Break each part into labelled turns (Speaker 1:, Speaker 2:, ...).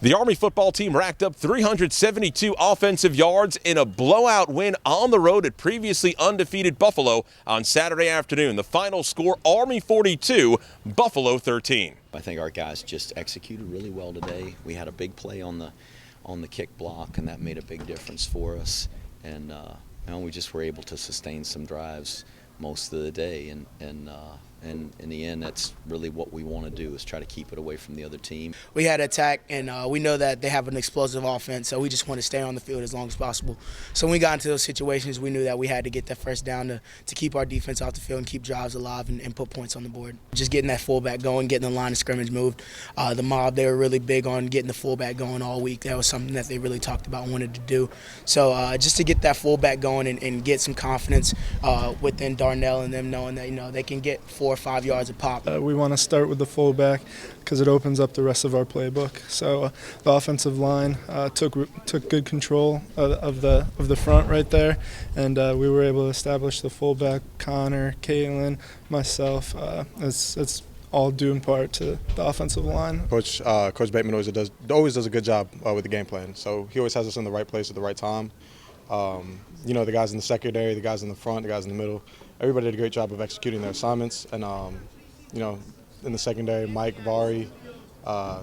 Speaker 1: The Army football team racked up 372 offensive yards in a blowout win on the road at previously undefeated Buffalo on Saturday afternoon. The final score, Army 42, Buffalo 13.
Speaker 2: I think our guys just executed really well today. We had a big play on the kick block, and that made a big difference for us. And we just were able to sustain some drives most of the day. And in the end, that's really what we want to do, is try to keep it away from the other team.
Speaker 3: We had attack, and we know that they have an explosive offense, so we just want to stay on the field as long as possible. So when we got into those situations, we knew that we had to get that first down to keep our defense off the field and keep drives alive and put points on the board. Just getting that fullback going, getting the line of scrimmage moved. The mob, they were really big on getting the fullback going all week. That was something that they really talked about and wanted to do. So just to get that fullback going and get some confidence within Darnell and them, knowing that they can get 4 or 5 yards a pop.
Speaker 4: We want to start with the fullback because it opens up the rest of our playbook. So the offensive line took good control of the front right there, and we were able to establish the fullback. Connor, Kalen, myself. It's all due in part to the offensive line.
Speaker 5: Coach Bateman always does a good job with the game plan. So he always has us in the right place at the right time. The guys in the secondary, the guys in the front, the guys in the middle, everybody did a great job of executing their assignments. And, in the secondary, Mike, Vari,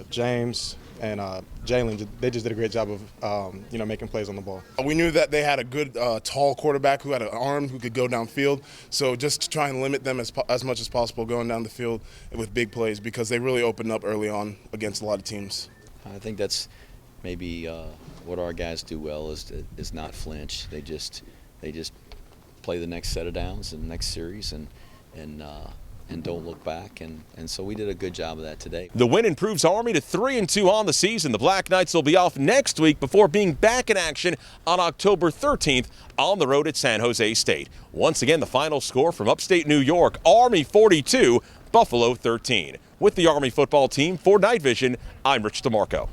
Speaker 5: James, and Jalen, they just did a great job of, making plays on the ball.
Speaker 6: We knew that they had a good, tall quarterback who had an arm who could go downfield. So just to try and limit them as much as possible going down the field with big plays, because they really opened up early on against a lot of teams.
Speaker 2: I think that's maybe what our guys do well, is not flinch. They just play the next set of downs and the next series and don't look back, and so we did a good job of that today.
Speaker 1: The win improves Army to 3-2 on the season. The Black Knights will be off next week before being back in action on October 13th on the road at San Jose State. Once again, the final score from upstate New York, Army 42, Buffalo 13. With the Army football team, for Night Vision, I'm Rich DeMarco.